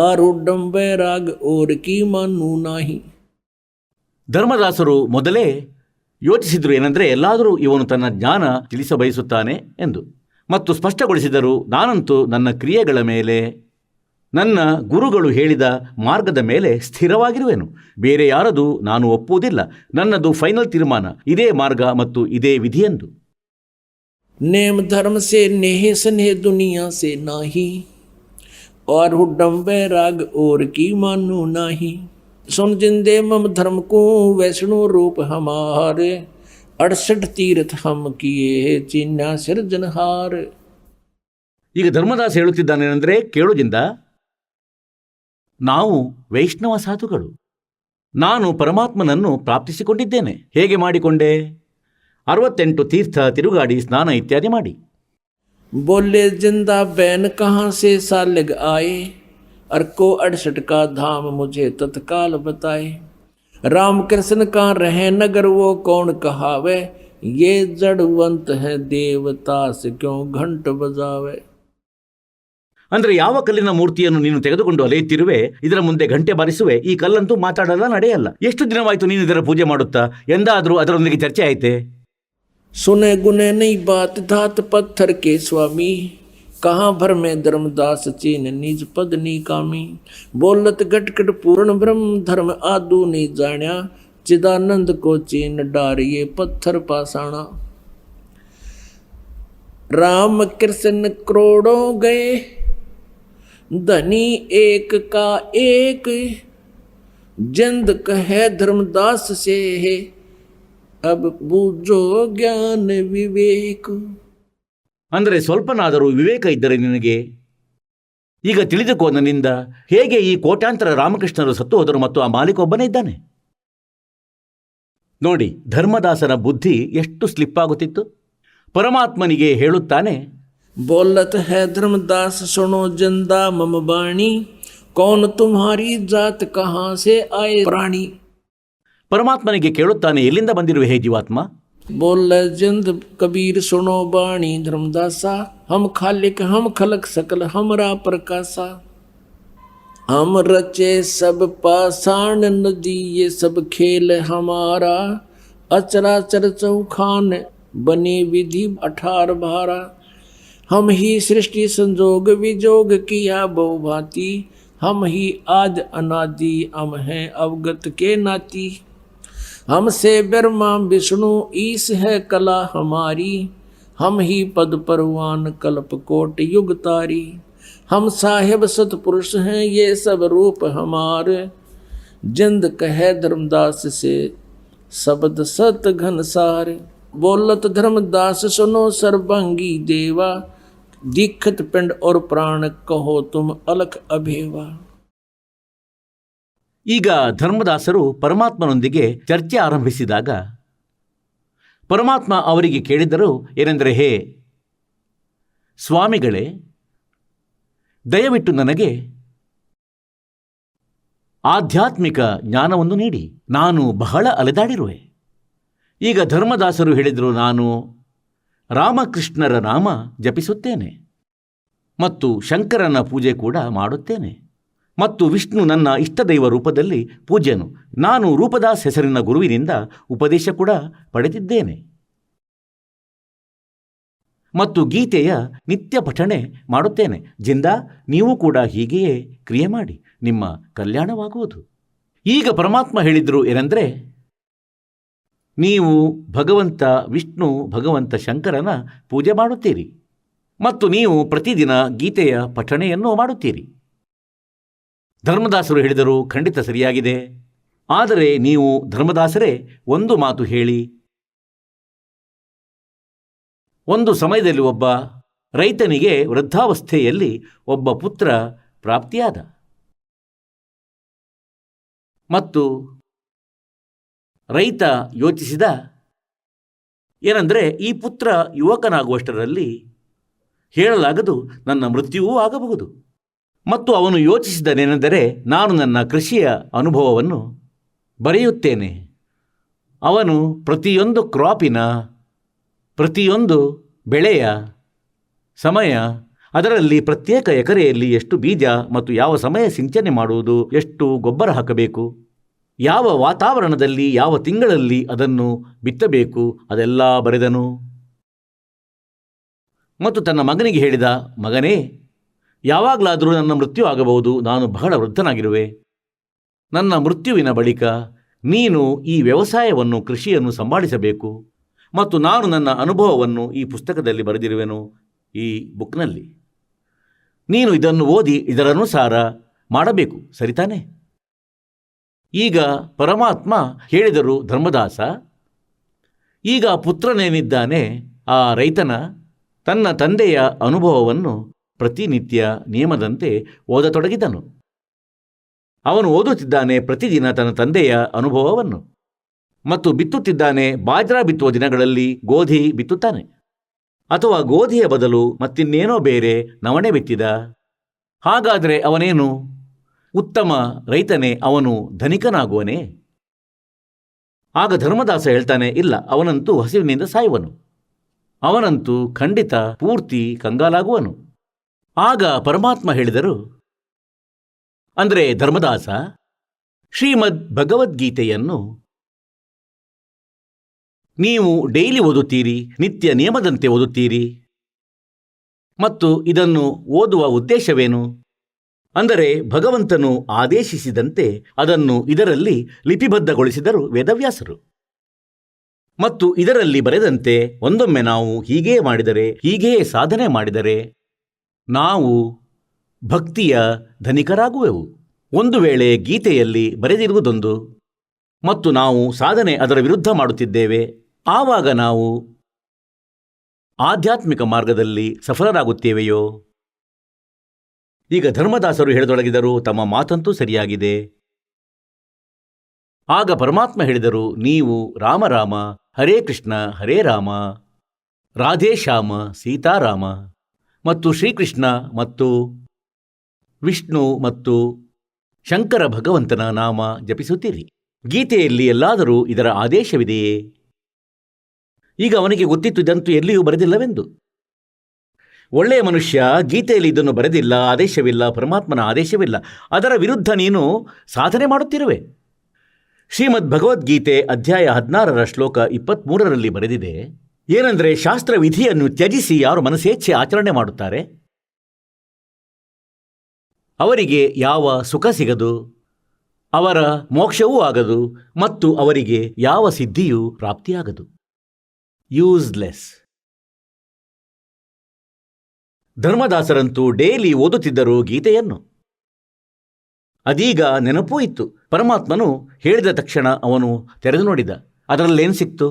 A: आरूढ़ बैराग और की मानू नाही।
B: ಧರ್ಮದಾಸರು ಮೊದಲೇ ಯೋಚಿಸಿದರು ಏನಂದರೆ, ಎಲ್ಲಾದರೂ ಇವನು ತನ್ನ ಜ್ಞಾನ ತಿಳಿಸಬಯಸುತ್ತಾನೆ ಎಂದು, ಮತ್ತು ಸ್ಪಷ್ಟಗೊಳಿಸಿದರು, ನಾನಂತೂ ನನ್ನ ಕ್ರಿಯೆಗಳ ಮೇಲೆ ನನ್ನ ಗುರುಗಳು ಹೇಳಿದ ಮಾರ್ಗದ ಮೇಲೆ ಸ್ಥಿರವಾಗಿರುವೆನು. ಬೇರೆ ಯಾರದು ನಾನು ಒಪ್ಪುವುದಿಲ್ಲ. ನನ್ನದು ಫೈನಲ್ ತೀರ್ಮಾನ, ಇದೇ ಮಾರ್ಗ ಮತ್ತು ಇದೇ ವಿಧಿಯೆಂದು.
A: नेम धर्म से नेह स्नेह दुनिया से नाही, और हुड्डम बैराग और की मानू नाही। सुन जिंदे मम धर्म को वैष्णो रूप हमारे, 68 तीर्थ हम किए चिन्ह सिरजनहार।
B: ಈಗ ಧರ್ಮದಾಸ ಹೇಳುತ್ತಿದ್ದಾನೇನೆಂದರೆ, ಕೇಳುವುದಿಂದ ನಾವು ವೈಷ್ಣವ ಸಾಧುಗಳು. ನಾನು ಪರಮಾತ್ಮನನ್ನು ಪ್ರಾಪ್ತಿಸಿಕೊಂಡಿದ್ದೇನೆ. ಹೇಗೆ ಮಾಡಿಕೊಂಡೆ? 68 ತೀರ್ಥ ತಿರುಗಾಡಿ ಸ್ನಾನ ಇತ್ಯಾದಿ ಮಾಡಿ.
A: बोले जिंदा बैन कहाँ से सालिग आए, अर को 68 का धाम मुझे तत्काल बताए। राम कृष्ण का रहे नगर वो कौन कहावे, ये जड़वंत है देवता से क्यों घंट बजावे।
B: ಅಂದರೆ ಯಾವ ಕಲ್ಲಿನ ಮೂರ್ತಿಯನ್ನು ನೀನು ತೆಗೆದುಕೊಂಡು ಅಲೆಯುತ್ತಿರುವೆ, ಇದರ ಮುಂದೆ ಗಂಟೆ ಬಾರಿಸುವೆ, ಈ ಕಲ್ಲಂತೂ ಮಾತಾಡಲ್ಲ, ನಡೆಯಲ್ಲ. ಎಷ್ಟು ದಿನವಾಯಿತು ನೀನು ಇದರ ಪೂಜೆ ಮಾಡುತ್ತಾ? ಎಂದಾದರೂ ಅದರೊಂದಿಗೆ ಚರ್ಚೆ ಆಯಿತೆ?
A: सुने गुने नहीं बात धात पत्थर के स्वामी, कहाँ भर में धर्मदास चीन निज पद नी कामी। बोलत गटकट पूर्ण ब्रह्म धर्म आदू नहीं जाण्या, चिदानंद को चीन डारिये पत्थर पाषाणा। राम कृष्ण करोड़ों गए, धनी एक का एक, जिंद कहे धर्मदास से है, अब बूझो ज्ञान विवेक।
B: ಅಂದರೆ ಸ್ವಲ್ಪನಾದರೂ ವಿವೇಕ ಇದ್ದರೆ ನಿನಗೆ ಈಗ ತಿಳಿದುಕೋ ನನ್ನಿಂದ, ಹೇಗೆ ಈ ಕೋಟ್ಯಾಂತರ ರಾಮಕೃಷ್ಣರು ಸತ್ತು ಹೋದರು ಮತ್ತು ಆ ಮಾಲೀಕೊಬ್ಬನೇ ಇದ್ದಾನೆ. ನೋಡಿ, ಧರ್ಮದಾಸನ ಬುದ್ಧಿ ಎಷ್ಟು ಸ್ಲಿಪ್ ಆಗುತ್ತಿತ್ತು. ಪರಮಾತ್ಮನಿಗೆ ಹೇಳುತ್ತಾನೆ,
A: बोलत है धर्मदास सुनो जिंदा मम बाणी, कौन तुम्हारी जात कहाँ से आए प्राणी।
B: ಪರಮಾತ್ಮನಿಗೆ ಕೇಳುತ್ತಾನೆ, ಎಲ್ಲಿಂದ ಬಂದಿರುವೆ ಹೇ ಜೀವಾತ್ಮ?
A: बोल जिंद कबीर सुनो बाणी धर्मदासा, हम खालिक हम खलक सकल हमरा प्रकाशा। हम रचे सब पाषाण नदी ये सब खेल हमारा, अचराचर चौखान बने विधि 18 भारा। हम ही सृष्टि संजोग विजोग किया बहुभांति, हम ही आद अनादि हम हैं अवगत के नाती। हमसे ब्रह्मा विष्णु ईश है कला हमारी, हम ही पद परवान कल्प कोट युग तारी। हम साहिब सतपुरुष हैं ये सब रूप हमारे, जिंद कहे धर्मदास से शब्द सत घनसार। बोलत धर्मदास सुनो सर्वांगी देवा, दीक्षित पिंड और प्राण कहो तुम अलख अभेवा।
B: ಈಗ ಧರ್ಮದಾಸರು ಪರಮಾತ್ಮನೊಂದಿಗೆ ಚರ್ಚೆ ಆರಂಭಿಸಿದಾಗ ಪರಮಾತ್ಮ ಅವರಿಗೆ ಕೇಳಿದರು ಏನೆಂದರೆ, ಹೇ ಸ್ವಾಮಿಗಳೇ, ದಯವಿಟ್ಟು ನನಗೆ ಆಧ್ಯಾತ್ಮಿಕ ಜ್ಞಾನವನ್ನು ನೀಡಿ, ನಾನು ಬಹಳ ಅಲೆದಾಡಿರುವೆ. ಈಗ ಧರ್ಮದಾಸರು ಹೇಳಿದರು, ನಾನು ರಾಮಕೃಷ್ಣರ ನಾಮ ಜಪಿಸುತ್ತೇನೆ ಮತ್ತು ಶಂಕರನ ಪೂಜೆ ಕೂಡ ಮಾಡುತ್ತೇನೆ ಮತ್ತು ವಿಷ್ಣು ನನ್ನ ಇಷ್ಟದೈವ ರೂಪದಲ್ಲಿ ಪೂಜ್ಯನು. ನಾನು ರೂಪದಾಸ್ ಹೆಸರಿನ ಗುರುವಿನಿಂದ ಉಪದೇಶ ಕೂಡ ಪಡೆದಿದ್ದೇನೆ ಮತ್ತು ಗೀತೆಯ ನಿತ್ಯ ಪಠಣೆ ಮಾಡುತ್ತೇನೆ. ಜಿಂದಾ, ನೀವು ಕೂಡ ಹೀಗೆಯೇ ಕ್ರಿಯೆ ಮಾಡಿ, ನಿಮ್ಮ ಕಲ್ಯಾಣವಾಗುವುದು. ಈಗ ಪರಮಾತ್ಮ ಹೇಳಿದರು ಏನೆಂದರೆ, ನೀವು ಭಗವಂತ ವಿಷ್ಣು ಭಗವಂತ ಶಂಕರನ ಪೂಜೆ ಮಾಡುತ್ತೀರಿ ಮತ್ತು ನೀವು ಪ್ರತಿದಿನ ಗೀತೆಯ ಪಠಣೆಯನ್ನು ಮಾಡುತ್ತೀರಿ. ಧರ್ಮದಾಸರು ಹೇಳಿದರು, ಖಂಡಿತ ಸರಿಯಾಗಿದೆ. ಆದರೆ ನೀವು ಧರ್ಮದಾಸರೇ ಒಂದು ಮಾತು ಹೇಳಿ. ಒಂದು ಸಮಯದಲ್ಲಿ ಒಬ್ಬ ರೈತನಿಗೆ ವೃದ್ಧಾವಸ್ಥೆಯಲ್ಲಿ ಒಬ್ಬ ಪುತ್ರ ಪ್ರಾಪ್ತಿಯಾದ ಮತ್ತು ರೈತ ಯೋಚಿಸಿದ ಏನೆಂದರೆ, ಈ ಪುತ್ರ ಯುವಕನಾಗುವಷ್ಟರಲ್ಲಿ ಹೇಳಲಾಗದು, ನನ್ನ ಮೃತ್ಯುವೂ ಆಗಬಹುದು. ಮತ್ತು ಅವನು ಯೋಚಿಸಿದನೇನೆಂದರೆ, ನಾನು ನನ್ನ ಕೃಷಿಯ ಅನುಭವವನ್ನು ಬರೆಯುತ್ತೇನೆ. ಅವನು ಪ್ರತಿಯೊಂದು ಕ್ರಾಪಿನ ಪ್ರತಿಯೊಂದು ಬೆಳೆಯ ಸಮಯ, ಅದರಲ್ಲಿ ಪ್ರತ್ಯೇಕ ಎಕರೆಯಲ್ಲಿ ಎಷ್ಟು ಬೀಜ ಮತ್ತು ಯಾವ ಸಮಯ ಸಿಂಚನೆ ಮಾಡುವುದು, ಎಷ್ಟು ಗೊಬ್ಬರ ಹಾಕಬೇಕು, ಯಾವ ವಾತಾವರಣದಲ್ಲಿ ಯಾವ ತಿಂಗಳಲ್ಲಿ ಅದನ್ನು ಬಿತ್ತಬೇಕು, ಅದೆಲ್ಲ ಬರೆದನು. ಮತ್ತು ತನ್ನ ಮಗನಿಗೆ ಹೇಳಿದ, ಮಗನೇ, ಯಾವಾಗಲಾದರೂ ನನ್ನ ಮೃತ್ಯು ಆಗಬಹುದು, ನಾನು ಬಹಳ ವೃದ್ಧನಾಗಿರುವೆ. ನನ್ನ ಮೃತ್ಯುವಿನ ಬಳಿಕ ನೀನು ಈ ವ್ಯವಸಾಯವನ್ನು ಕೃಷಿಯನ್ನು ಸಂಭಾಳಿಸಬೇಕು ಮತ್ತು ನಾನು ನನ್ನ ಅನುಭವವನ್ನು ಈ ಪುಸ್ತಕದಲ್ಲಿ ಬರೆದಿರುವೆನು, ಈ ಬುಕ್ನಲ್ಲಿ. ನೀನು ಇದನ್ನು ಓದಿ ಇದರನುಸಾರ ಮಾಡಬೇಕು, ಸರಿತಾನೆ? ಈಗ ಪರಮಾತ್ಮ ಹೇಳಿದರು, ಧರ್ಮದಾಸ, ಈಗ ಪುತ್ರನೇನಿದ್ದಾನೆ ಆ ರೈತನ ತನ್ನ ತಂದೆಯ ಅನುಭವವನ್ನು ಪ್ರತಿನಿತ್ಯ ನಿಯಮದಂತೆ ಓದತೊಡಗಿದನು. ಅವನು ಓದುತ್ತಿದ್ದಾನೆ ಪ್ರತಿದಿನ ತನ್ನ ತಂದೆಯ ಅನುಭವವನ್ನು. ಮತ್ತು ಬಿತ್ತುತ್ತಿದ್ದಾನೆ. ಬಾಜ್ರಾ ಬಿತ್ತುವ ದಿನಗಳಲ್ಲಿ ಗೋಧಿ ಬಿತ್ತುತ್ತಾನೆ, ಅಥವಾ ಗೋಧಿಯ ಬದಲು ಮತ್ತಿನ್ನೇನೋ ಬೇರೆ ನವಣೆ ಬಿತ್ತಿದ. ಹಾಗಾದರೆ ಅವನೇನು ಉತ್ತಮ ರೈತನೇ? ಅವನು ಧನಿಕನಾಗುವನೇ? ಆಗ ಧರ್ಮದಾಸ ಹೇಳ್ತಾನೆ, ಇಲ್ಲ, ಅವನಂತೂ ಹಸಿವಿನಿಂದ ಸಾಯುವನು, ಅವನಂತೂ ಖಂಡಿತ ಪೂರ್ತಿ ಕಂಗಾಲಾಗುವನು. ಆಗ ಪರಮಾತ್ಮ ಹೇಳಿದರು, ಅಂದರೆ ಧರ್ಮದಾಸ, ಶ್ರೀಮದ್ ಭಗವದ್ಗೀತೆಯನ್ನು ನೀವು ಡೈಲಿ ಓದುತ್ತೀರಿ, ನಿತ್ಯ ನಿಯಮದಂತೆ ಓದುತ್ತೀರಿ, ಮತ್ತು ಇದನ್ನು ಓದುವ ಉದ್ದೇಶವೇನು? ಅಂದರೆ ಭಗವಂತನು ಆದೇಶಿಸಿದಂತೆ ಅದನ್ನು ಇದರಲ್ಲಿ ಲಿಪಿಬದ್ಧಗೊಳಿಸಿದರು ವೇದವ್ಯಾಸರು. ಮತ್ತು ಇದರಲ್ಲಿ ಬರೆದಂತೆ ಒಂದೊಮ್ಮೆ ನಾವು ಹೀಗೇ ಮಾಡಿದರೆ, ಹೀಗೇ ಸಾಧನೆ ಮಾಡಿದರೆ ನಾವು ಭಕ್ತಿಯ ಧನಿಕರಾಗುವೆವು. ಒಂದು ವೇಳೆ ಗೀತೆಯಲ್ಲಿ ಬರೆದಿರುವುದೊಂದು ಮತ್ತು ನಾವು ಸಾಧನೆ ಅದರ ವಿರುದ್ಧ ಮಾಡುತ್ತಿದ್ದೇವೆ, ಆವಾಗ ನಾವು ಆಧ್ಯಾತ್ಮಿಕ ಮಾರ್ಗದಲ್ಲಿ ಸಫಲರಾಗುತ್ತೇವೆಯೋ? ಈಗ ಧರ್ಮದಾಸರು ಹೇಳಿದೊಳಗಿದರು, ತಮ್ಮ ಮಾತಂತೂ ಸರಿಯಾಗಿದೆ. ಆಗ ಪರಮಾತ್ಮ ಹೇಳಿದರು, ನೀವು ರಾಮ ರಾಮ, ಹರೇ ಕೃಷ್ಣ ಹರೇ ರಾಮ, ರಾಧೇ ಶ್ಯಾಮ ಸೀತಾರಾಮ ಮತ್ತು ಶ್ರೀಕೃಷ್ಣ ಮತ್ತು ವಿಷ್ಣು ಮತ್ತು ಶಂಕರ ಭಗವಂತನ ನಾಮ ಜಪಿಸುತ್ತೀರಿ. ಗೀತೆಯಲ್ಲಿ ಎಲ್ಲಾದರೂ ಇದರ ಆದೇಶವಿದೆಯೇ? ಈಗ ಅವನಿಗೆ ಗೊತ್ತಿತ್ತು ಇದಂತೂ ಎಲ್ಲಿಯೂ ಬರೆದಿಲ್ಲವೆಂದು. ಒಳ್ಳೆಯ ಮನುಷ್ಯ, ಗೀತೆಯಲ್ಲಿ ಇದನ್ನು ಬರೆದಿಲ್ಲ, ಆದೇಶವಿಲ್ಲ, ಪರಮಾತ್ಮನ ಆದೇಶವಿಲ್ಲ, ಅದರ ವಿರುದ್ಧ ನೀನು ಸಾಧನೆ ಮಾಡುತ್ತಿರುವೆ. ಶ್ರೀಮದ್ ಭಗವದ್ಗೀತೆ ಅಧ್ಯಾಯ 16 ಶ್ಲೋಕ 23 ಬರೆದಿದೆ, ಏನೆಂದರೆ, ಶಾಸ್ತ್ರ ವಿಧಿಯನ್ನು ತ್ಯಜಿಸಿ ಯಾರು ಮನಸ್ಸೇಚ್ಛೆ ಆಚರಣೆ ಮಾಡುತ್ತಾರೆ ಅವರಿಗೆ ಯಾವ ಸುಖ ಸಿಗದು, ಅವರ ಮೋಕ್ಷವೂ ಆಗದು ಮತ್ತು ಅವರಿಗೆ ಯಾವ ಸಿದ್ಧಿಯೂ ಪ್ರಾಪ್ತಿಯಾಗದು. ಯೂಸ್ಲೆಸ್. ಧರ್ಮದಾಸರಂತೂ ಡೈಲಿ ಓದುತ್ತಿದ್ದರು ಗೀತೆಯನ್ನು. ಅದೀಗ ನೆನಪೂ ಇತ್ತು. ಪರಮಾತ್ಮನು ಹೇಳಿದ ತಕ್ಷಣ ಅವನು ತೆರೆದು ನೋಡಿದ. ಅದರಲ್ಲೇನು ಸಿಕ್ತು?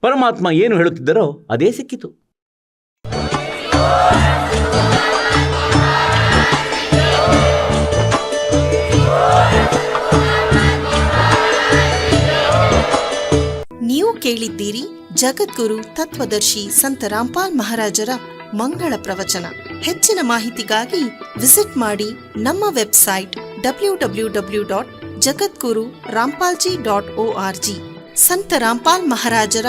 B: ಪರಮಾತ್ಮ ಏನು ಹೇಳುತ್ತಿದ್ದರೋ ಅದೇ ಸಿಕ್ಕಿತು.
C: ನೀವು ಕೇಳಿದ್ದೀರಿ ಜಗದ್ಗುರು ತತ್ವದರ್ಶಿ ಸಂತ ರಾಮ್ಪಾಲ್ ಮಹಾರಾಜರ ಮಂಗಳ ಪ್ರವಚನ. ಹೆಚ್ಚಿನ ಮಾಹಿತಿಗಾಗಿ ವಿಸಿಟ್ ಮಾಡಿ ನಮ್ಮ ವೆಬ್ಸೈಟ್ www.jagadguru-rampalji.org. ಸಂತ ರಾಮ್ಪಾಲ್ ಮಹಾರಾಜರ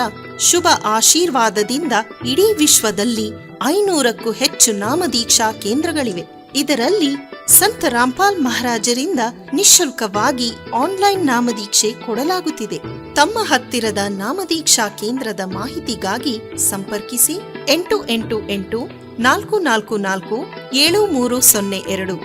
C: ಶುಭ ಆಶೀರ್ವಾದದಿಂದ ಇಡೀ ವಿಶ್ವದಲ್ಲಿ 500ಕ್ಕೂ ಹೆಚ್ಚು ನಾಮದೀಕ್ಷಾ ಕೇಂದ್ರಗಳಿವೆ. ಇದರಲ್ಲಿ ಸಂತ ರಾಮ್ಪಾಲ್ ಮಹಾರಾಜರಿಂದ ನಿಶುಲ್ಕವಾಗಿ ಆನ್ಲೈನ್ ನಾಮದೀಕ್ಷೆ ಕೊಡಲಾಗುತ್ತಿದೆ. ತಮ್ಮ ಹತ್ತಿರದ ನಾಮದೀಕ್ಷಾ ಕೇಂದ್ರದ ಮಾಹಿತಿಗಾಗಿ ಸಂಪರ್ಕಿಸಿ 888 444 7302.